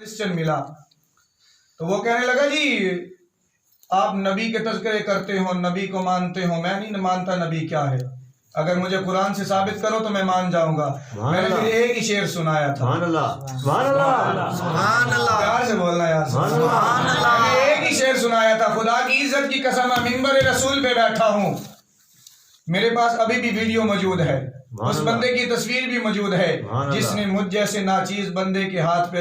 Christian ملا تو وہ کہنے لگا جی آپ نبی کے تذکرے کرتے ہو، نبی کو مانتے ہو، میں نہیں مانتا نبی کیا ہے، اگر مجھے قرآن سے ثابت کرو تو میں مان جاؤں گا۔ میں نے پھر ایک ہی شعر سنایا تھا، سبحان اللہ سبحان اللہ سبحان اللہ، پیار سے بولنا یار، سبحان اللہ۔ میں نے ایک ہی شعر سنایا تھا، خدا کی عزت کی قسم میں منبر رسول پہ بیٹھا ہوں، میرے پاس ابھی بھی ویڈیو موجود ہے، اس بندے کی تصویر بھی موجود ہے جس نے مجھ جیسے ناچیز بندے کے ہاتھ پہ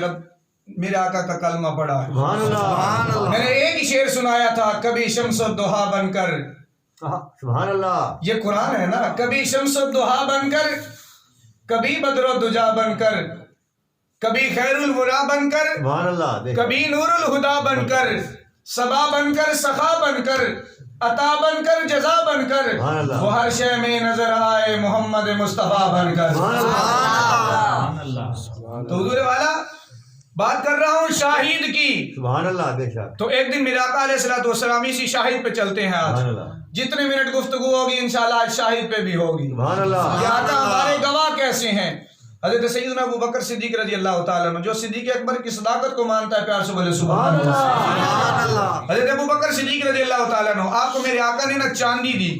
میرے آقا کا کلمہ پڑھا ہے۔ سبحان اللہ میں نے ایک ہی شعر سنایا تھا، کبھی شمس الضحیٰ بن کر، سبحان اللہ، یہ قرآن ہے نا، کبھی شمس الضحیٰ بن کر، کبھی بدر الدجا بن کر، کبھی خیر الورا بن کر، سبحان اللہ، کبھی نور الہدا بن کر، صبا بن کر، سخا بن کر، عطا بن کر، جزا بن کر، سبحان اللہ، وہ ہر شے میں نظر آئے محمد مصطفیٰ بن کر۔ سبحان تو حضور والا بات کر رہا ہوں شاہد کی، سبحان اللہ، بے شک، تو ایک دن میرے آقا علیہ الصلوۃ والسلام اسی شاہد پہ چلتے ہیں۔ آج سبحان اللہ، جتنے منٹ گفتگو ہوگی انشاءاللہ آج شاہد پہ بھی ہوگی۔ سبحان اللہ، یہ آقا ہمارے گواہ کیسے ہیں؟ حضرت سیدنا ابو بکر صدیق رضی اللہ تعالیٰ عنہ، جو صدیق اکبر کی صداقت کو مانتا ہے، پیار سے بولے سبحان اللہ۔ سبحان اللہ، حضرت ابو بکر صدیق رضی اللہ تعالیٰ عنہ، آپ کو میرے آقا نے نا چاندی دی،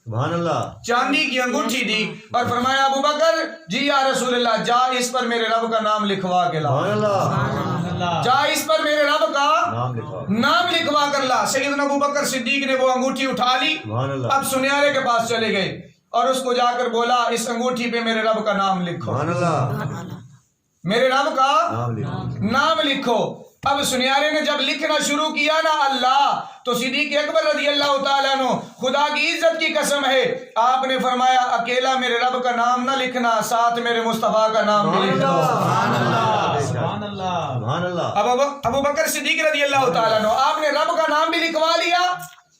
سبحان اللہ، چاندی کی انگوٹھی دی اور فرمایا ابو بکر جی یا رسول اللہ، جا اس پر میرے رب کا نام لکھوا کے لا، سبحان اللہ، جا اس پر میرے رب کا نام لکھو، نام لکھوا کر لا۔ سیدنا ابو بکر صدیق نے وہ انگوٹھی اٹھا لی، سبحان اللہ، اب سنیارے کے پاس چلے گئے اور اس کو جا کر بولا اس انگوٹھی پہ میرے رب کا نام لکھو، سبحان اللہ، میرے رب کا نام لکھو، نام لکھو۔ اب سنیارے نے جب لکھنا شروع کیا نا اللہ، تو صدیق اکبر رضی اللہ تعالیٰ عنہ، خدا کی عزت کی قسم ہے، آپ نے فرمایا اکیلا میرے رب کا نام نہ لکھنا، ساتھ میرے مصطفیٰ کا نام بھی لکھ دو۔ سبحان اللہ، سبحان اللہ، سبحان اللہ، اب ابو بکر صدیق رضی اللہ تعالیٰ عنہ، آپ نے رب کا نام بھی لکھوا لیا،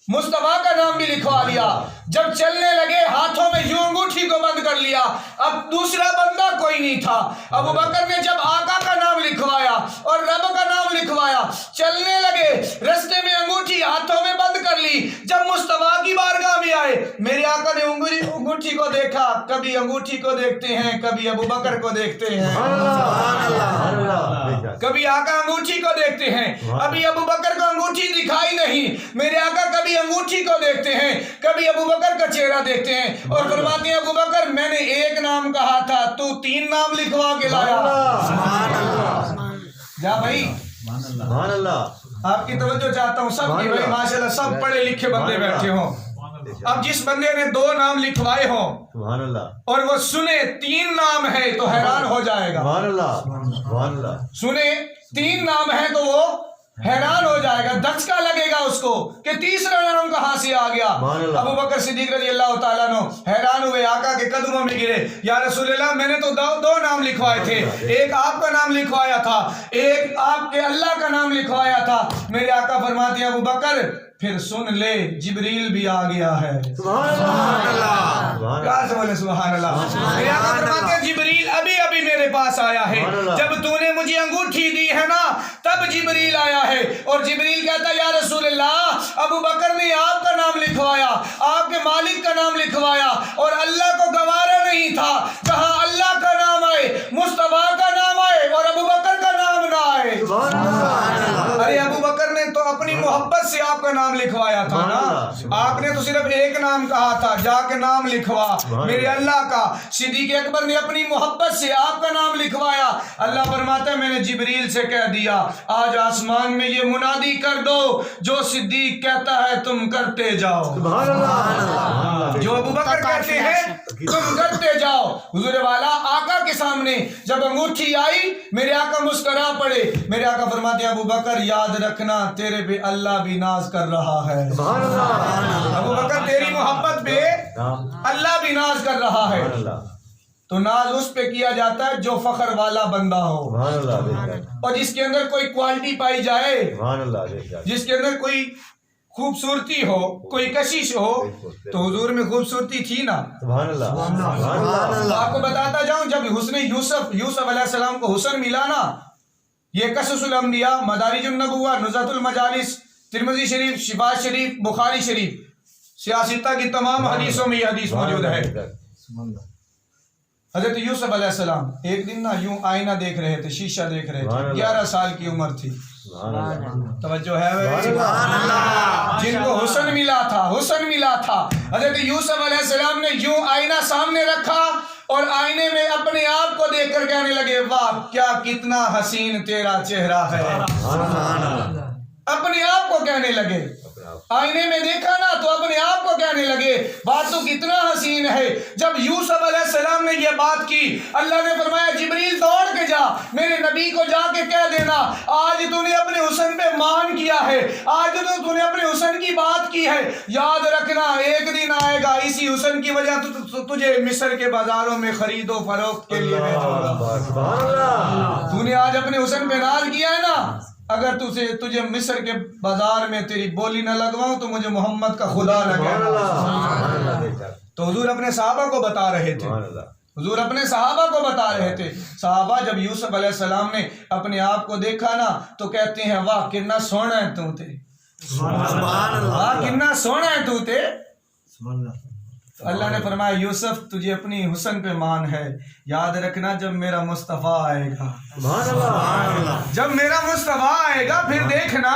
مصطفیٰ کا نام بھی لکھوا لیا، جب چلنے لگے ہاتھوں میں یوں انگوٹھی کو بند کر لیا، اب دوسرا بندہ کوئی نہیں تھا۔ ابو بکر نے جب آقا کا نام لکھوایا اور رب کا نام لکھوایا، چلنے لگے، رستے میں انگوٹھی ہاتھوں میں بند کر لی، جب مصطفیٰ کی بارگاہ میں آئے، میرے آقا نے انگوٹھی کو دیکھا، کبھی انگوٹھی کو دیکھتے ہیں، کبھی ابو بکر کو دیکھتے ہیں، سبحان اللہ، بے شک، کبھی آقا انگوٹھی کو دیکھتے ہیں، ابھی ابو بکر کو انگوٹھی دکھائی نہیں، میرے آقا کبھی انگوٹھی کو دیکھتے ہیں، کبھی ابو بکر کا چہرہ دیکھتے ہیں اور فرماتے ہیں ابو بکر میں نے ایک نام کہا تھا، تو 3 نام لکھوا کے لایا۔ سبحان اللہ، جا بھائی، سبحان اللہ، آپ کی توجہ چاہتا ہوں سب کی، بھائی ماشاءاللہ سب پڑھے لکھے بندے بیٹھے ہوں۔ اب جس بندے نے 2 نام لکھوائے ہوں سبحان اللہ، اور وہ سنے 3 نام ہے تو حیران ہو جائے گا، سبحان اللہ، سبحان اللہ، سنے 3 نام ہے تو وہ حیران ہو جائے گا، دھچکا لگے گا اس کو کہ تیسرا نام کہاں سے آ گیا۔ ابو بکر صدیق رضی اللہ تعالیٰ عنہ حیران ہوئے، آقا کے قدموں میں گرے، یا رسول اللہ میں نے تو 2 نام لکھوائے تھے، ایک آپ کا نام لکھوایا تھا، ایک آپ کے اللہ کا نام لکھوایا تھا۔ میرے آقا فرماتے ہیں ابو بکر پھر سن لے جبریل بھی آ گیا ہے۔ سبحان اللہ، کہاں سے بولے سبحان اللہ؟ میرے آقا فرماتے ہیں جبریل ابھی میرے پاس آیا ہے، جب تو نے مجھے انگوٹھی دی ہے نا تب جبریل آیا ہے، اور جبریل کہتا ہے یا رسول اللہ ابو بکر نے آپ کا نام لکھوایا، آپ کے مالک کا نام لکھوایا اور اللہ کو گوارا نہیں تھا، کہاں اللہ کا نام آئے، مصطفیٰ کا نام آئے اور ابو بکر کا نام نہ آئے۔ ارے ابو بکر نے تو اپنی محبت سے آپ کا نام لکھوایا تھا نا، آپ نے تو صرف ایک نام کہا تھا، جا کے نام لکھوا میرے اللہ کا۔ صدیق اکبر نے اپنی محبت سے آپ کا نام لکھوایا، اللہ فرماتا ہے میں نے جبریل سے کہہ دیا آج آسمان میں یہ منادی کر دو جو صدیق کہتا ہے تم کرتے جاؤ، سبحان اللہ، جو ابو بکر کہتے ہیں تم کرتے جاؤ۔ حضور والا آقا کے سامنے جب انگوٹھی آئی، میرے آقا مسکرا پڑے، میرے آقا فرماتے ہیں ابو بکر یاد رکھنا تیرے پہ اللہ بھی ناز کر رہا ہے، سبحان اللہ، ابو بکر تیری محبت پہ اللہ بھی ناز کر رہا ہے۔ سبحان اللہ، تو ناز اس پہ کیا جاتا ہے جو فخر والا بندہ ہو سبحان اللہ، بے شک، اور جس کے اندر کوئی کوالٹی پائی جائے، سبحان اللہ، بے شک، جس کے اندر کوئی خوبصورتی ہو، کوئی کشش ہو، تو حضور میں خوبصورتی تھی نا۔ سبحان اللہ، سبحان اللہ، آپ کو بتاتا جاؤں جب حسن یوسف علیہ السلام کو حسن ملا نا، یہ قصص الانبیاء، مدارج النبوہ، نزہۃ المجالس، ترمذی شریف، شفا شریف، بخاری شریف، سیاستہ کی تمام حدیثوں میں یہ حدیث موجود ہے۔ حضرت یوسف علیہ السلام ایک دن نا یوں آئینہ دیکھ رہے تھے، شیشہ دیکھ رہے تھے، 11 سال کی عمر تھی. توجہ ہے بھائی؟ جن کو حسن ملا تھا حضرت یوسف علیہ السلام نے یوں آئینہ سامنے رکھا اور آئینے میں اپنے آپ کو دیکھ کر کہنے لگے واہ کیا کتنا حسین تیرا چہرہ ہے. اپنے آپ کو کہنے لگے، آئینے میں دیکھا نا تو اپنے آپ کو کہنے لگے بات تو کتنا حسین ہے. جب یوسف علیہ السلام نے یہ بات کی، اللہ نے فرمایا جبریل دوڑ کے جا، میرے نبی کو جا کے کہہ دینا آج تو نے اپنے حسن پہ مان کیا ہے، آج تو نے اپنے حسن کی بات کی ہے. یاد رکھنا ایک دن آئے گا اسی حسن کی وجہ تجھے مصر کے بازاروں میں خرید و فروخت کے لیے بھیجوں گا. تو نے آج اپنے حسن پہ ناز کیا ہے نا، اگر تجھے مصر کے بازار میں تیری بولی نہ لگواؤں تو مجھے محمد کا خدا لگے. تو حضور اپنے صحابہ کو بتا رہے تھے. صحابہ جب یوسف علیہ السلام نے اپنے آپ کو دیکھا نا تو کہتے ہیں واہ کتنا سونا ہے تو تے، واہ کتنا سونا ہے تو تے. اللہ نے فرمایا یوسف تجھے اپنی حسن پہ مان ہے، یاد رکھنا جب میرا مصطفیٰ آئے گا، جب میرا مصطفیٰ آئے گا پھر دیکھنا.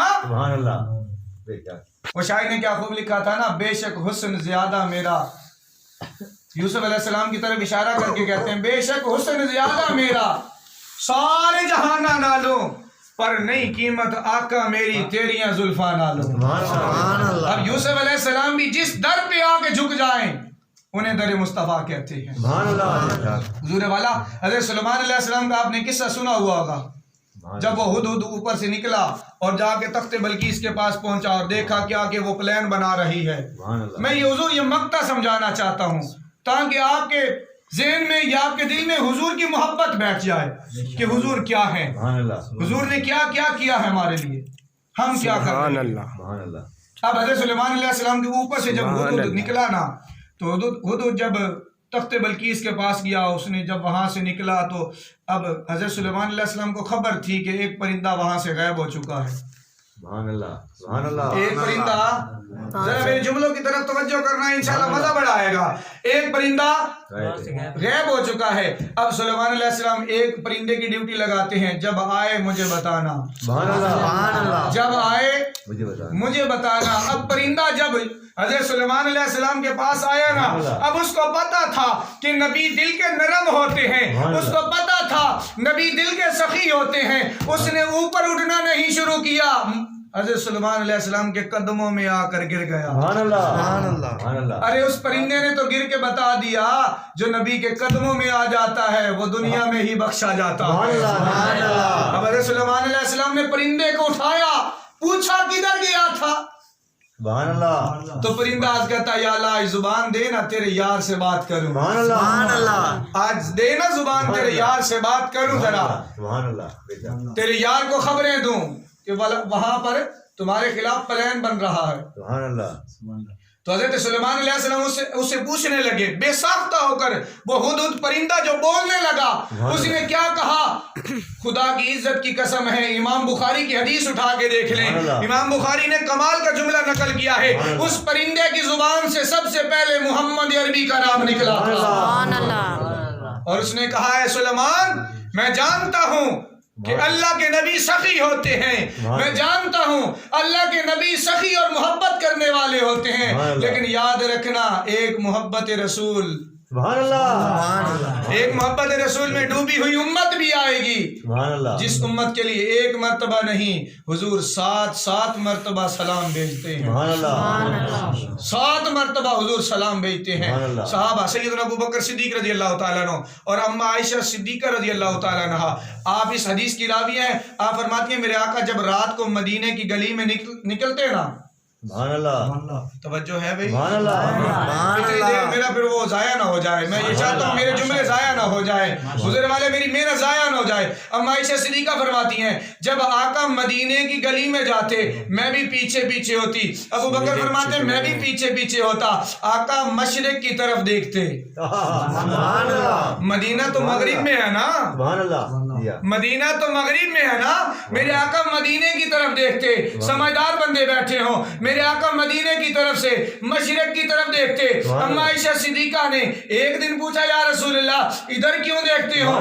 وہ شاعر نے کیا خوب لکھا تھا نا، بے شک حسن زیادہ میرا، یوسف علیہ السلام کی طرف اشارہ کر کے کہتے ہیں بے شک حسن زیادہ میرا سارے جہاں نہ لو پر نہیں قیمت آقا میری تیریاں زلفاں نہ لو. اب یوسف علیہ السلام بھی جس در پہ آ کے جھک جائیں انہیں در مصطفیٰ کہتے ہیں. حضور والا حضرت سلیمان علیہ السلام کا آپ نے قصہ سنا ہوا ہوگا. جب وہ ہدہد اوپر سے نکلا اور جا کے تخت بلقیس کے پاس پہنچا اور دیکھا کیا کہ وہ پلان بنا رہی ہے. میں یہ حضور یہ مقطع سمجھانا چاہتا ہوں تاکہ آپ کے ذہن میں یا آپ کے دل میں حضور کی محبت بیٹھ جائے کہ حضور کیا ہے، حضور نے کیا کیا کیا ہے ہمارے لیے، ہم کیا کر رہے ہیں. اب حضرت سلیمان علیہ السلام کے اوپر سے جب ہدہد نکلا نا تو ہدہد جب تخت بلقیس کے پاس گیا، اس نے جب وہاں سے نکلا تو اب حضرت سلیمان علیہ السلام کو خبر تھی کہ ایک پرندہ وہاں سے غائب ہو چکا ہے. ایک پرندہ، ذرا میرے جملوں کی طرف توجہ کرنا انشاءاللہ مزہ بڑا آئے گا. ایک پرندہ غائب ہو چکا ہے. اب سلیمان علیہ السلام ایک پرندے کی ڈیوٹی لگاتے ہیں، جب آئے مجھے بتانا، جب آئے مجھے بتانا. اب پرندہ جب حضرت سلیمان علیہ السلام کے پاس آیا نا، اب اس کو پتا تھا کہ نبی دل کے نرم ہوتے ہیں، اس کو پتا تھا نبی دل کے سخی ہوتے ہیں. اس نے اوپر اٹھنا نہیں شروع کیا، حضرت سلیمان علیہ السلام کے قدموں میں آ کر گر گیا. ارے اس پرندے نے تو گر کے بتا دیا جو نبی کے قدموں میں آ جاتا ہے وہ دنیا میں ہی بخشا جاتا ہے. اب حضرت سلیمان علیہ السلام نے پرندے کو اٹھایا، پوچھا کدھر گیا تھا، تو پرندہ آج کہتا یا اللہ آج زبان دے نا تیرے یار سے بات کروں، آج دے نا زبان تیرے یار سے بات کروں، ذرا تیرے یار کو خبریں دوں کہ وہاں پر تمہارے خلاف پلان بن رہا ہے. تو حضرت سلیمان علیہ السلام اس سے پوچھنے لگے بے ساختہ ہو کر. وہ ہدہد پرندہ جو بولنے لگا اس نے کیا کہا، خدا کی عزت کی قسم ہے، امام بخاری کی حدیث اٹھا کے دیکھ لیں، امام بخاری نے کمال کا جملہ نقل کیا ہے. اس پرندے کی زبان سے سب سے پہلے محمد عربی کا نام نکلا تھا اور اس نے کہا ہے سلیمان میں جانتا ہوں کہ اللہ کے نبی سخی ہوتے ہیں، میں جانتا ہوں اللہ کے نبی سخی اور محبت کرنے والے ہوتے ہیں، لیکن یاد رکھنا ایک محبت رسول، ایک محبت رسول میں ڈوبی ہوئی امت بھی آئے گی جس امت کے لیے ایک مرتبہ نہیں حضور 7 مرتبہ سلام بھیجتے ہیں، 7 مرتبہ حضور سلام بھیجتے ہیں. صحابہ سیدنا ابو بکر صدیق رضی اللہ تعالیٰ عنہ اور اما عائشہ صدیقہ رضی اللہ تعالیٰ عنہ، آپ اس حدیث کی راوی ہیں. آپ فرماتی ہیں میرے آقا جب رات کو مدینے کی گلی میں نکلتے نا، توجہ ہے بھائی، اتنی دیر میرا پھر وہ ضائع نہ ہو جائے، میں یہ چاہتا ہوں میرے جملے ضائع نہ ہو جائے، حضور والے میری محنت ضائع نہ ہو جائے. اما عائشہ صدیقہ فرماتی ہیں جب آقا مدینے کی گلی میں جاتے میں بھی پیچھے پیچھے ہوتی. ابو بکر فرماتے ہیں میں بھی پیچھے پیچھے ہوتا. آقا مشرق کی طرف دیکھتے، مدینہ تو مغرب میں ہے نا، مدینہ تو مغرب میں ہے نا، میرے آقا مدینے کی طرف دیکھتے، سمجھدار بندے بیٹھے ہوں، میرے آقا مدینے کی طرف سے مشرق کی طرف دیکھتے۔ اما عائشہ صدیقہ نے ایک دن پوچھا یا رسول اللہ ادھر کیوں دیکھتے ہو؟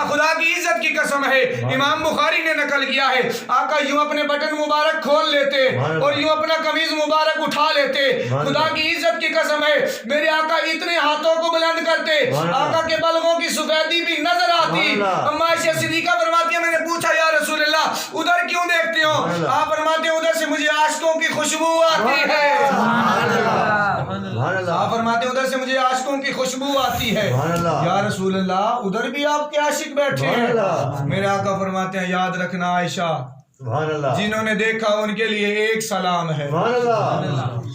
خدا کی عزت کی قسم ہے، امام بخاری نے نقل کیا ہے، آقا یوں اپنے بٹن مبارک کھول لیتے اور یوں اپنا قمیض مبارک اٹھا لیتے۔ خدا کی عزت کی قسم ہے میرے آقا اتنے ہاتھوں کو بلند کرتے، آقا کے بلغوں کی سفیدی بھی نظر آتی۔ اما عائشہ صدیقہ فرماتی ہے میں نے پوچھا یا رسول اللہ ادھر کیوں دیکھتے ہو؟ آپ فرماتے ہیں ادھر سے مجھے عاشقوں کی خوشبو آتی ہے۔ آپ فرماتے ہیں ادھر سے مجھے عاشقوں کی خوشبو آتی ہے۔ یا رسول اللہ ادھر بھی آپ کے عاشق بیٹھے ہیں؟ میرے آقا فرماتے ہیں یاد رکھنا عائشہ، جنہوں نے دیکھا ان کے لیے ایک سلام ہے،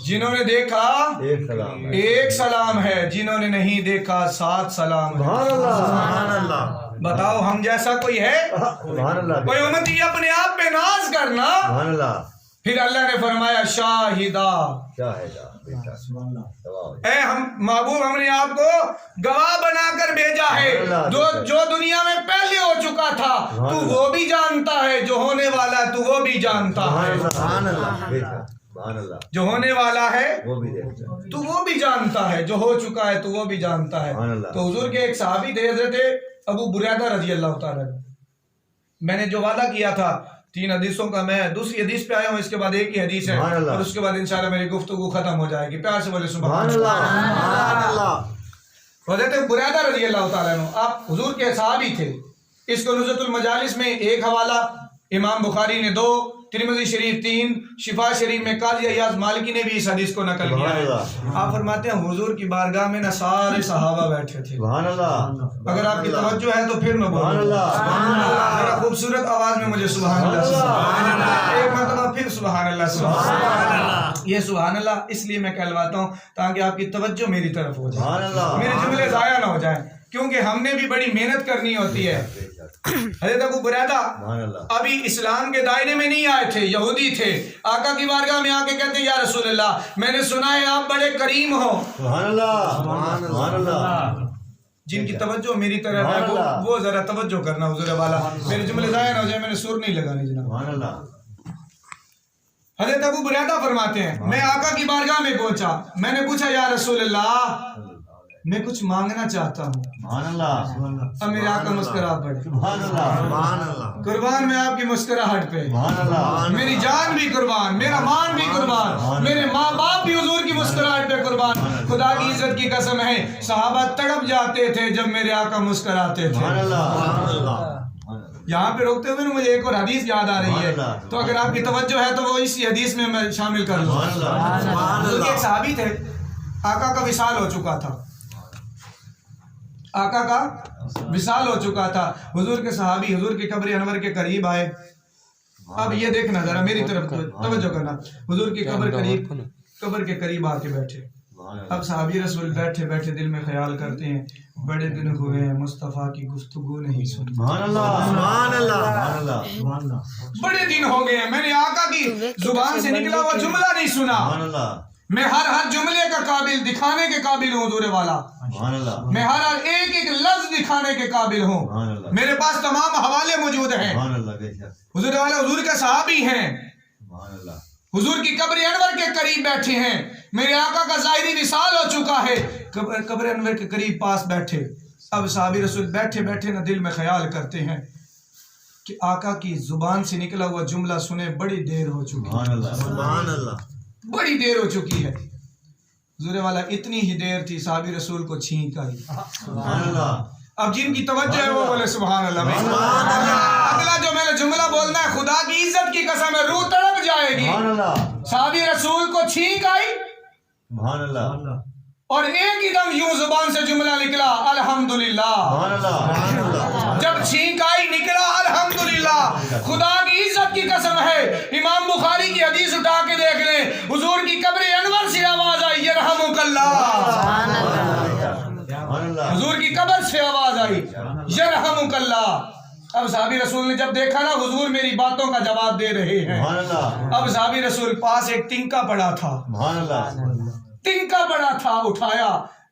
جنہوں نے دیکھا ایک سلام ہے، جنہوں نے نہیں دیکھا 7 سلام ہے۔ بتاؤ ہم جیسا کوئی ہے؟ کوئی امتی اپنے آپ پہ ناز کرنا۔ پھر اللہ نے فرمایا شاہدہ، اے ہم محبوب ہم نے آپ کو گواہ بنا کر بھیجا ہے، جو دنیا میں پہلے ہو چکا تھا تو وہ بھی جانتا ہے، جو ہونے والا ہے تو وہ بھی جانتا ہے، جو ہونے والا ہے تو وہ بھی جانتا ہے، جو ہو چکا ہے تو وہ بھی جانتا ہے۔ تو حضور کے ایک صحابی تھے حضرت ابو بریدہ رضی اللہ تعالیٰ، میں نے جو وعدہ کیا تھا 3 حدیثوں کا، میں دوسری حدیث پہ آیا ہوں، اس کے بعد ایک ہی حدیث ہے اور اس کے بعد انشاءاللہ میری گفتگو ختم ہو جائے گی۔ پیار سے بولے سبحان اللہ۔ حضرت بریدہ رضی اللہ تعالیٰ عنہ آپ حضور کے صحابی تھے۔ اس کو نزہۃ المجالس میں ایک حوالہ، امام بخاری نے 2، ترمذی شریف 3، شفا شریف میں قاضی ایاز مالکی نے بھی اس حدیث کو نقل کیا ہے۔ آپ فرماتے ہیں حضور کی بارگاہ میں نہ سارے صحابہ بیٹھے تھے۔ اگر آپ کی توجہ ہے تو پھر میں بولوں، ذرا خوبصورت آواز میں مجھے سبحان اللہ، ایک مرتبہ پھر سبحان اللہ، سبحان اللہ۔ یہ سبحان اللہ اس لیے میں کہلواتا ہوں تاکہ آپ کی توجہ میری طرف ہو جائے، میرے جملے ضائع نہ ہو جائیں، کیونکہ ہم نے بھی بڑی محنت کرنی ہوتی ہے۔ حضرت ابو بریدہ ابھی اسلام کے دائرے میں نہیں آئے تھے، یہودی تھے، آقا کی بارگاہ میں آ کے کہتے ہیں یا رسول اللہ میں نے سنا ہے آپ بڑے کریم ہو۔ جن کی توجہ میری طرف ہے وہ ذرا توجہ کرنا حضور والا، میرے جملے ضائع نہ ہو جائے، میں نے سر نہیں لگانی جناب۔ حضرت ابو بریدہ فرماتے ہیں میں آقا کی بارگاہ میں پہنچا، میں نے پوچھا یا رسول اللہ میں کچھ مانگنا چاہتا ہوں۔ اب میرے آقا مسکراہٹ پڑے، قربان میں آپ کی مسکراہٹ پہ، میری جان بھی قربان، میرا مان بھی قربان، میرے ماں باپ بھی حضور کی مسکراہٹ پہ قربان۔ خدا کی عزت کی قسم ہے صحابہ تڑپ جاتے تھے جب میرے آقا مسکراتے تھے۔ یہاں پہ روکتے ہوئے مجھے ایک اور حدیث یاد آ رہی ہے، تو اگر آپ کی توجہ ہے تو وہ اسی حدیث میں میں شامل کر لوں۔ ایک صحابی تھے، آقا کا وصال ہو چکا تھا، آقا کا وصال ہو چکا تھا، حضور کے صحابی حضور کی قبر انور کے قریب آئے۔ اب یہ دیکھنا ذرا میری طرف توجہ کرنا، حضور کی قبر کے قریب آ کے بیٹھے۔ اب صحابی رسول بیٹھے بیٹھے دل میں خیال کرتے ہیں بڑے دن ہوئے ہیں مصطفیٰ کی گفتگو نہیں سنی، بڑے دن ہو گئے ہیں میں نے آقا کی زبان سے نکلا ہوا جملہ نہیں سنا۔ میں ہر جملے کا قابل، دکھانے کے قابل ہوں حضور والا، میں ہر ایک ایک لفظ دکھانے کے قابل ہوں، میرے پاس تمام حوالے موجود ہیں۔ حضور والا حضور کے صحابی ہیں، حضور کی قبر انور کے قریب بیٹھے ہیں، میرے آقا کا ظاہری وصال ہو چکا ہے، قبر انور کے قریب پاس بیٹھے۔ اب صحابی رسول بیٹھے بیٹھے نہ دل میں خیال کرتے ہیں کہ آقا کی زبان سے نکلا ہوا جملہ سنے بڑی دیر ہو چکی ہے، بڑی دیر ہو چکی ہے۔ حضور والا اتنی ہی دیر تھی صحابی رسول کو چھینک آئی۔ اب جن کی توجہ ہے وہ بولے سبحان اللہ۔ اگلا جو میں نے جملہ بولنا ہے خدا کی عزت کی قسم ہے روح تڑپ جائے گی۔ صحابی رسول کو چھینک آئی اور ایک ہی دم یوں زبان سے جملہ نکلا الحمدللہ۔ جب چھینک آئی نکلا الحمدللہ۔ خدا کی عزت کی قسم ہے امام بخاری کی حدیث اٹھا کے دیکھ لیں، حضور کی قبر انور سے آواز آئی یرحمک اللہ، حضور کی قبر سے آواز آئی یرحمک اللہ۔ اب صحابی رسول نے جب دیکھا نا حضور میری باتوں کا جواب دے رہے ہیں، اب صحابی رسول پاس ایک تنکا پڑا تھا، تنکا پڑا تھا، اٹھایا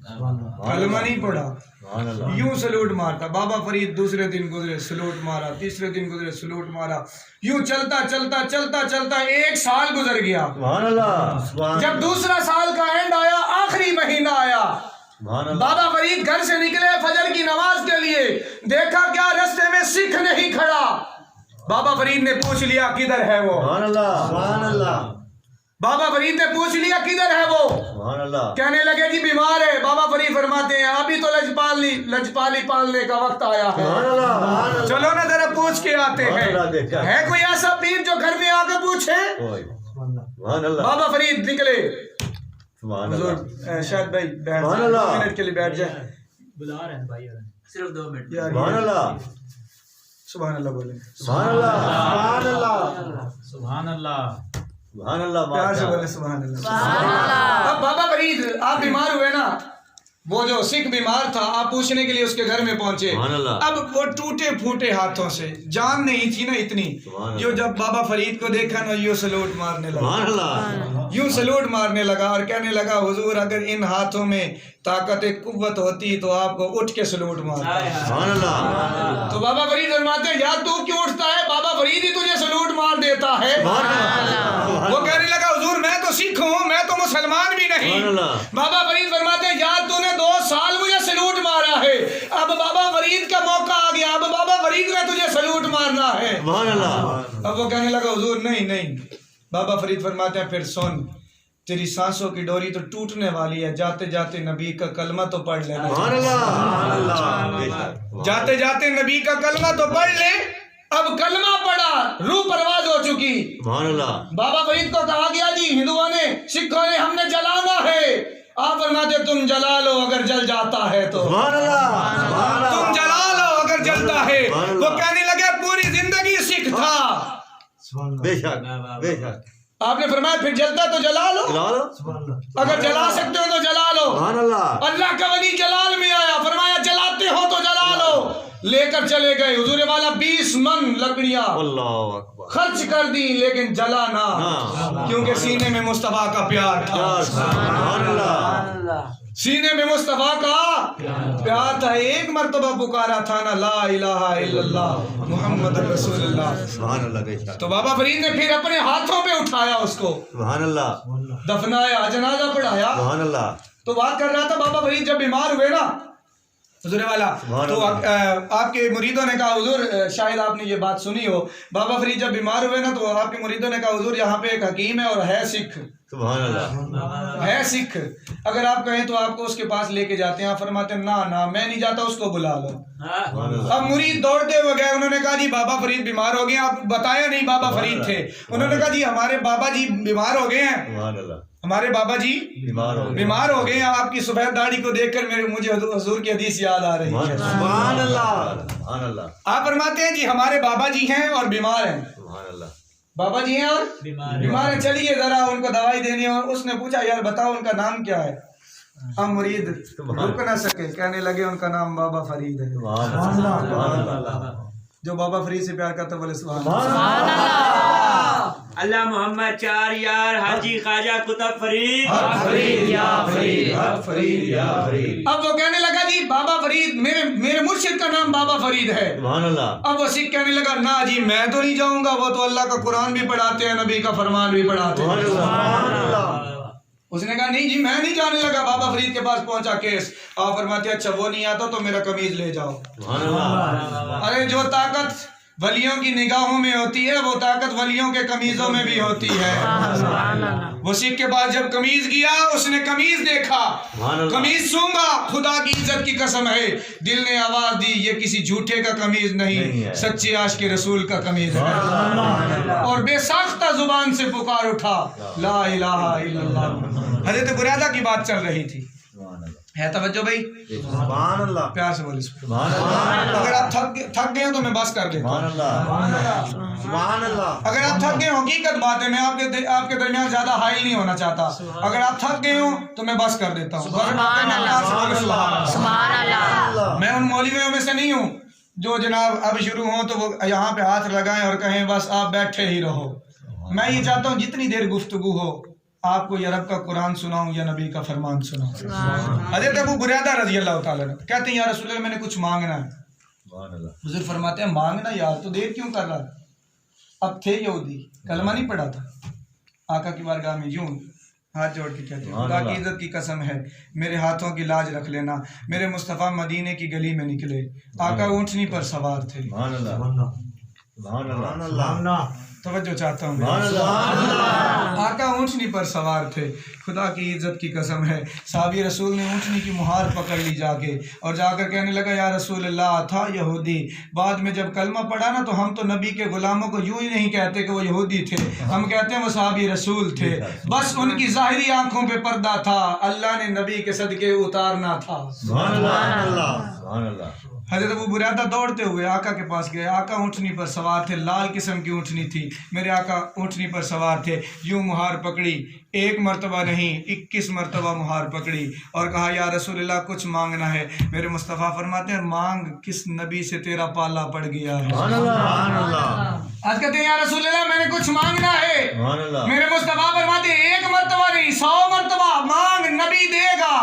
کلمہ نہیں پڑھا, سبحان اللہ یوں سلوٹ مارتا. بابا فرید دوسرے دن گزرے سلوٹ مارا, تیسرے دن گزرے سلوٹ مارا, یوں چلتا چلتا چلتا چلتا 1 سال گزر گیا. سبحان اللہ سبحان جب دوسرا سال کا اینڈ آیا, آخری مہینہ آیا, سبحان اللہ بابا فرید گھر سے نکلے فجر کی نماز کے لیے, دیکھا کیا رستے میں سکھ نہیں کھڑا. بابا فرید نے پوچھ لیا کدھر ہے وہ, سبحان اللہ سبحان اللہ بابا فرید نے پوچھ لیا کدھر ہے وہ, سبحان اللہ کہنے لگے جی بیمار ہے. بابا فرید فرماتے ہیں ابھی تو لجپالی پالنے کا وقت آیا ہے, سبحان اللہ سبحان اللہ چلو نا ذرا پوچھ کے آتے ہیں. سبحان اللہ, دیکھا ہے کوئی ایسا پیر جو گھر میں آ کے پوچھے؟ کوئی سبحان اللہ بابا فرید نکلے. سبحان حضور اللہ شاید بھائی بیٹھ سبحان جائیں, اللہ. 2 منٹ کے لیے بیٹھ جائیں. بلا رہے ہیں بھائی, صرف 2 منٹ. یار سبحان اللہ سبحان اللہ بولیں, سبحان اللہ سبحان اللہ سبحان اللہ سبحان اللہ پیار سے بولیں سبحان اللہ. اب بابا فرید آپ بیمار ہوئے نا, وہ جو سکھ بیمار تھا, آپ پوچھنے کے لیے اس کے گھر میں پہنچے. سبحان اللہ. اب وہ ٹوٹے پھوٹے ہاتھوں سے, جان نہیں تھی نا اتنی, سبحان اللہ. جو جب بابا فرید کو دیکھا نا یوں سلوٹ مارنے لگا, سبحان اللہ یوں سلوٹ مارنے لگا اور کہنے لگا حضور اگر ان ہاتھوں میں طاقت قوت ہوتی تو آپ کو اٹھ کے سلوٹ مارتا. سبحان اللہ تو بابا فرید فرماتے ہیں یار تو کیوں اٹھتا ہے, بابا فرید ہی تجھے سلوٹ مار دیتا ہے. سبحان اللہ وہ کہنے لگا حضور میں تو سکھ ہوں, میں تو مسلمان بھی سبحان نہیں. اللہ. بابا فرید فرماتے ہیں یار تو نے 2 سال مجھے سلوٹ مارا ہے, اب بابا فرید کا موقع آ گیا, اب بابا فرید نے تجھے سلوٹ مارنا ہے. سبحان اللہ اب وہ کہنے لگا حضور نہیں نہیں. بابا فرید فرماتے ہیں پھر سن, تیری سانسوں کی ڈوری تو ٹوٹنے والی ہے, جاتے جاتے نبی کا کلمہ تو پڑھ لینا. سبحان اللہ جاتے جاتے نبی کا کلمہ تو پڑھ لے. اب کلمہ پڑھا, روح پرواز ہو چکی. سبحان اللہ بابا فرید کو کہا گیا جی ہندوؤں نے سکھوں نے ہم نے جلانا ہے. آپ فرماتے تم جلا لو اگر جل جاتا ہے تو, سبحان اللہ سبحان تم اللہ جلا لو اگر جلتا ہے. سبحان اللہ. وہ کہنے لگے پوری زندگی سکھ تھا. بے شک بے شک آپ نے فرمایا پھر جلتا تو جلا لو, جلا لو اگر جلا سکتے ہو تو جلا لو. سبحان اللہ اللہ کا ولی جلال میں آیا, فرمایا جلاتے ہو تو جلا لو. لے کر چلے گئے حضور والا 20 من لکڑیاں اللہ اکبر خرچ کر دی, لیکن جلا نہ, کیونکہ سینے میں مصطفیٰ کا پیار تھا. سبحان اللہ سینے میں مصطفیٰ کا پیار تھا. ایک مرتبہ پکارا تھا نا لا الہ الا اللہ محمد رسول اللہ. سبحان اللہ بے شک تو بابا فرید نے پھر اپنے ہاتھوں پہ اٹھایا اس کو, سبحان اللہ دفنایا, جنازہ پڑھایا. سبحان اللہ تو بات کر رہا تھا بابا فرید جب بیمار ہوئے نا حضور والا, تو آپ کے مریدوں نے کہا حضور, شاید آپ نے یہ بات سنی ہو, بابا فرید جب بیمار ہوئے نا تو آپ کے مریدوں نے کہا حضور یہاں پہ ایک حکیم ہے اور ہے سکھ, سبحان اللہ ہے سکھ, اگر آپ کہیں تو آپ کو اس کے پاس لے کے جاتے ہیں. آپ فرماتے ہیں نہ میں نہیں جاتا, اس کو بلا لو. سبحان اللہ اب مرید دوڑتے ہوئے گئے, انہوں نے کہا جی بابا فرید بیمار ہو گئے ہیں. آپ بتایا نہیں بابا فرید تھے. انہوں نے کہا جی ہمارے بابا جی بیمار ہو گئے ہیں, سبحان اللہ ہمارے بابا جی بیمار ہو گئے ہیں. آپ کی سفید داڑھی کو دیکھ کر مجھے حضور کی حدیث یاد آ رہی ہے. سبحان اللہ سبحان اللہ آپ فرماتے ہیں جی ہمارے بابا جی ہیں اور بیمار ہیں. سبحان اللہ بابا جی ہیں اور بیمار ہیں, چلیے ذرا ان کو دوائی دینی ہے. اور اس نے پوچھا یار بتاؤ ان کا نام کیا ہے. ہم مرید رک نہ سکے, کہنے لگے ان کا نام بابا فرید ہے. سبحان اللہ جو بابا فرید سے پیار کرتا بولے سبحان اللہ. اللہ محمد 4 یار حاجی خواجہ کتب فرید. اب وہ کہنے لگا جی بابا فرید, میرے مرشد کا نام بابا فرید ہے. سبحان اللہ اب وہ سکھ کہنے لگا نہ جی میں تو نہیں جاؤں گا, وہ تو اللہ کا قرآن بھی پڑھاتے ہیں, نبی کا فرمان بھی پڑھاتے ہیں. سبحان اللہ اس نے کہا نہیں جی میں نہیں جانے لگا. بابا فرید کے پاس پہنچا کیس, آپ فرماتے ہیں اچھا وہ نہیں آتا تو میرا قمیض لے جاؤ. سبحان اللہ ارے جو طاقت ولیوں کی نگاہوں میں ہوتی ہے وہ طاقت ولیوں کے قمیضوں میں بھی ہوتی ہے. وہ سکھ کے پاس جب قمیض گیا, اس نے قمیض دیکھا, قمیض سونگا, خدا کی عزت کی قسم ہے, دل نے آواز دی یہ کسی جھوٹے کا قمیض نہیں, سچے عاشق رسول کا قمیض ہے. اور بے ساختہ زبان سے پکار اٹھا لا الہ الا اللہ. حضرت برادہ کی بات چل رہی تھی, ہے توجہ بھائی, سبحان اللہ پیار سے بولے سبحان اللہ اگر آپ تھک گئے ہو تو میں بس کر دیتا ہوں. سبحان اللہ اگر آپ تھک گئے ہو, حقیقت بات ہے, میں آپ کے درمیان زیادہ حائل نہیں ہونا چاہتا. اگر آپ تھک گئے ہو تو میں بس کر دیتا ہوں. میں ان مولویوں میں سے نہیں ہوں جو جناب اب شروع ہوں تو وہ یہاں پہ ہاتھ لگائیں اور کہیں بس آپ بیٹھے ہی رہو. میں یہ چاہتا ہوں جتنی دیر گفتگو ہو آپ کو یرب کا قرآن سناؤں یا نبی کا فرمان سناؤں؟ حضرت ابو بریدہ رضی اللہ تعالیٰ عنہ کہتے ہیں یا رسول اللہ میں نے کچھ مانگنا ہے. حضور فرماتے ہیں مانگنا یار تو دیر کیوں کر رہا ہے؟ اب تھے یہودی کلمہ نہیں پڑھا تھا. آقا کی بارگاہ میں یوں ہاتھ جوڑ کے کہتے ہیں خدا کی عزت کی قسم ہے میرے ہاتھوں کی لاج رکھ لینا. میرے مصطفیٰ مدینے کی گلی میں نکلے. آقا اونٹنی پر سوار تھے. توجہ چاہتا ہوں. آقا اونٹنی پر سوار تھے. خدا کی عزت کی قسم ہے صحابی رسول نے اونٹنی کی مہار پکڑ لی جا کے اور جا کر کہنے لگا یا رسول اللہ تھا یہودی. بعد میں جب کلمہ پڑھا نا تو ہم تو نبی کے غلاموں کو یوں ہی نہیں کہتے کہ وہ یہودی تھے, ہم کہتے ہیں وہ صحابی رسول تھے. بس ان کی ظاہری آنکھوں پہ پردہ تھا, اللہ نے نبی کے صدقے اتارنا تھا. حضرت ابو بریدہ دوڑتے ہوئے آقا کے پاس گئے. آقا اونٹنی پر سوار تھے, لال قسم کی اونٹنی تھی. میرے آقا اونٹنی پر سوار تھے, یوں مہار پکڑی, ایک مرتبہ نہیں 21 مرتبہ مہار پکڑی اور کہا یا رسول اللہ کچھ مانگنا ہے. میرے مصطفیٰ فرماتے ہیں مانگ, کس نبی سے تیرا پالا پڑ گیا ہے. آج کہتے ہیں یا رسول اللہ میں نے کچھ مانگنا ہے. میرے مصطفیٰ فرماتے ہیں ایک مرتبہ نہیں 100 مرتبہ مانگ, نبی دے گا.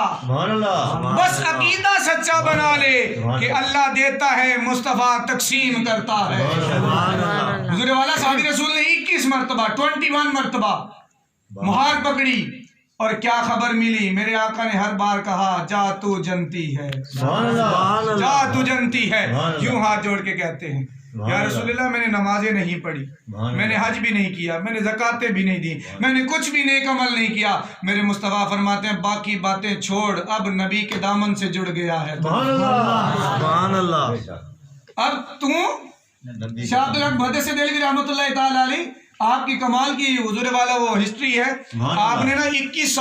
بس عقیدہ سچا بنا لے کہ اللہ دیتا ہے, مصطفیٰ تقسیم کرتا ہے. حضور والا صحابی رسول نے 21 مرتبہ 21 مرتبہ مہار پکڑی اور کیا خبر ملی. میرے آقا نے ہر بار کہا جا تو جنتی ہے, جا تو جنتی ہے. یوں ہاتھ جوڑ کے کہتے ہیں یا رسول اللہ میں نے نمازیں نہیں پڑھی, میں نے حج بھی نہیں کیا, میں نے زکاتیں بھی نہیں دی, میں نے کچھ بھی نیک عمل نہیں کیا. میرے مصطفیٰ فرماتے ہیں باقی باتیں چھوڑ, اب نبی کے دامن سے جڑ گیا ہے. اب تو شاہ عبدالحق محدث دہلوی رحمۃ اللہ تعالی علیہ آپ کی کمال کی حضور والا وہ ہسٹری ہے. آپ نے نا 21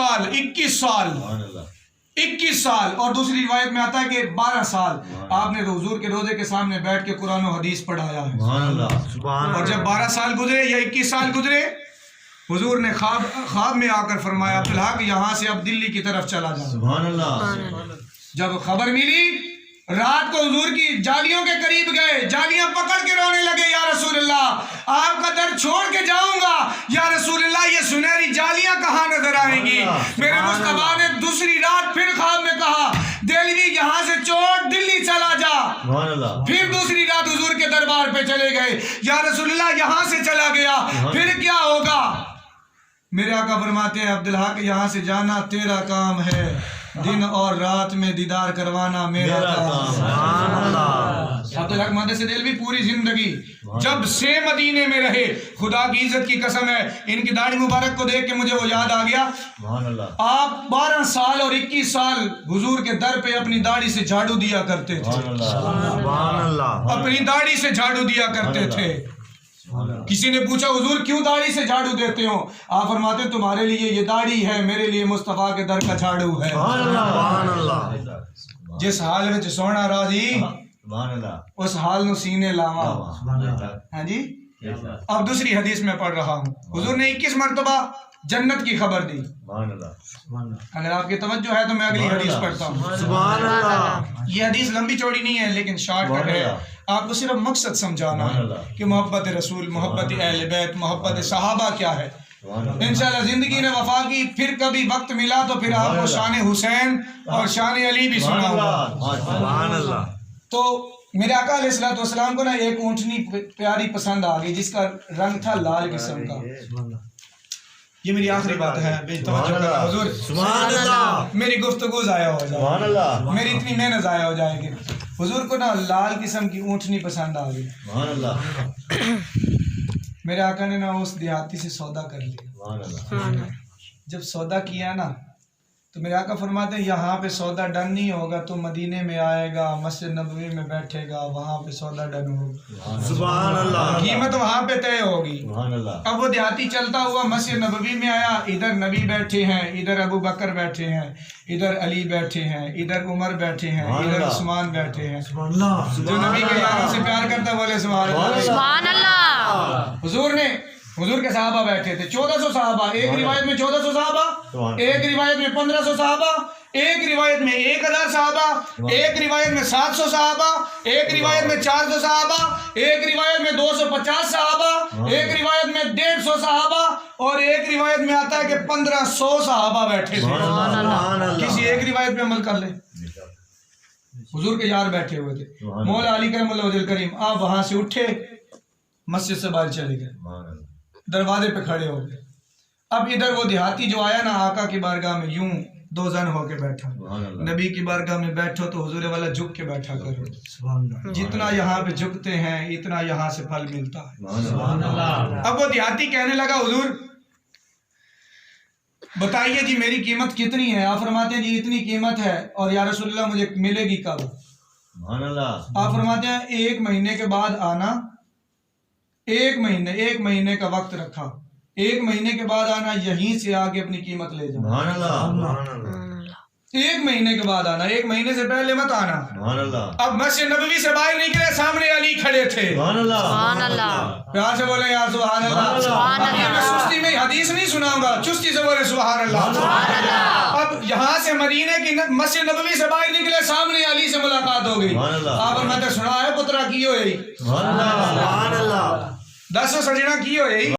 سال اور دوسری روایت میں آتا ہے کہ 12 سال آپ نے حضور کے روزے کے سامنے بیٹھ کے قرآن و حدیث پڑھایا ہے. اور جب 12 سال گزرے یا 21 سال گزرے حضور نے خواب میں آ کر فرمایا عبدالحق یہاں سے اب دلی کی طرف چلا جا. جب خبر ملی رات کو حضور کی جالیوں کے قریب گئے, جالیاں پکڑ کے رونے لگے یا رسول اللہ آپ کا در چھوڑ کے جاؤں گا. یا رسول اللہ یہ سنہری جالیاں کہاں نظر آئیں گی. میرے مصطفیٰ نے دوسری رات پھر خواب میں کہا دہلوی یہاں سے چھوڑ دلی چلا جا. پھر دوسری رات حضور کے دربار پہ چلے گئے. یا رسول اللہ یہاں سے چلا گیا, پھر کیا ہوگا. میرے آقا فرماتے ہیں عبدالحق یہاں سے جانا تیرا کام ہے, دن اور رات میں دیدار کروانا میرا کام. عبدالحق محدث دہلوی پوری زندگی جب سے مدینے میں رہے, خدا کی عزت کی قسم ہے ان کی داڑھی مبارک کو دیکھ کے مجھے وہ یاد آ گیا. آپ 12 سال اور 21 سال حضور کے در پہ اپنی داڑھی سے جھاڑو دیا کرتے تھے, اپنی داڑھی سے جھاڑو دیا کرتے تھے. کسی نے پوچھا حضور کیوں داڑھی سے جھاڑو دیتے ہو؟ آپ فرماتے ہیں تمہارے لیے یہ داڑھی ہے, میرے لیے مصطفیٰ کے در کا جھاڑو ہے. جس حال میں سونا راضی اس حال نو سینے لاوا. ہاں جی. اب دوسری حدیث میں پڑھ رہا ہوں, حضور نے 21 مرتبہ جنت کی خبر دی. اگر آپ کی توجہ ہے تو میں اگلی حدیث پڑھتا ہوں. یہ حدیث لمبی چوڑی نہیں ہے لیکن شارٹ کٹ ہے, آپ کو صرف مقصد سمجھانا ہے کہ محبت رسول, محبت اہل بیت, محبت صحابہ کیا ہے. انشاءاللہ زندگی نے وفا کی, پھر کبھی وقت ملا تو پھر آپ کو شان حسین اور شان علی بھی سنا ہوگا. تو میرے آقا علیہ الصلوۃ والسلام کو نا ایک اونٹنی پیاری پسند آ گئی جس کا رنگ تھا لال قسم کا. یہ میری آخری بات ہے, بے توجہ کرنا حضور. سبحان اللہ. میری گفتگو ضائع ہو جائے, سبحان اللہ, میری اتنی محنت ضائع ہو جائے گی. حضور کو نا لال قسم کی اونٹنی پسند آ گئی. سبحان اللہ. میرے آقا نے نا اس دیہاتی سے سودا کر لیا. جب سودا کیا نا تو میرے آقا فرماتے ہیں یہاں پہ سودا ڈن نہیں ہوگا, تو مدینے میں آئے گا, مسجد نبوی میں بیٹھے گا, وہاں پہ سودا ڈن ہوگا. سبحان اللہ. قیمت وہاں پہ طے ہوگی. سبحان اللہ. اب وہ دیہاتی چلتا ہوا مسجد نبوی میں آیا, ادھر نبی بیٹھے ہیں, ادھر ابو بکر بیٹھے ہیں, ادھر علی بیٹھے ہیں, ادھر عمر بیٹھے ہیں, ادھر عثمان بیٹھے ہیں. جو نبی کے یاروں سے پیار کرتا ہے بولے سبحان اللہ. حضور کے صحابہ بیٹھے تھے, 1400 صحابہ, ایک روایت میں 1400 صحابہ, ایک روایت میں 1500 صحابہ, ایک روایت میں 1000 صحابہ، ایک روایت میں 700 صحابہ، ایک روایت میں 400 صحابہ، ایک روایت میں 250 صحابہ، ایک روایت میں 150 صحابہ، اور ایک روایت میں آتا ہے کہ 1500 صحابہ بیٹھے تھے. سبحان اللہ. کسی ایک روایت پہ عمل کر لیں. حضور کے یار بیٹھے ہوئے تھے. مولا علی کرم اللہ وجہ کریم آپ وہاں سے اٹھے، مسجد سے باہر چلے گئے، سبحان اللہ. دروازے پہ کھڑے ہو گئے. اب ادھر وہ دیہاتی جو آیا نا آقا کی بارگاہ میں یوں دو زن ہو کے بیٹھا. سبحان اللہ. نبی کی بارگاہ میں بیٹھو تو حضور والا جھک کے بیٹھا کرو. جتنا یہاں پہ جھکتے ہیں اتنا یہاں سے پھل ملتا ہے. سبحان اللہ. اب وہ دیہاتی کہنے لگا حضور بتائیے جی میری قیمت کتنی ہے؟ آپ فرماتے ہیں جی اتنی قیمت ہے. اور یا رسول اللہ مجھے ملے گی کب؟ سبحان اللہ. آپ فرماتے ہیں 1 مہینے کے بعد آنا. 1 مہینے کا وقت رکھا. 1 مہینے کے بعد آنا، یہیں سے آگے اپنی قیمت لے جانا. سبحان اللہ. سبحان اللہ. 1 مہینے کے بعد آنا، 1 مہینے سے پہلے مت آنا. سبحان اللہ. اب مسجد نبوی سے باہر نکلے، سامنے علی کھڑے تھے. سبحان اللہ. سبحان اللہ. پیار سے بولے یا سبحان اللہ. سبحان اللہ. یہ میں سستی میں حدیث نہیں سناؤں گا، چستی سے بولے سبحان اللہ. اب یہاں سے مدینے کی مسجد نبوی سے باہر نکلے، سامنے علی سے ملاقات ہو گئی. سبحان اللہ. آپ فرماتے سنا ہے پترا کی ہوئی، سبحان اللہ. سبحان اللہ. 10 سجنا کی ہوئی.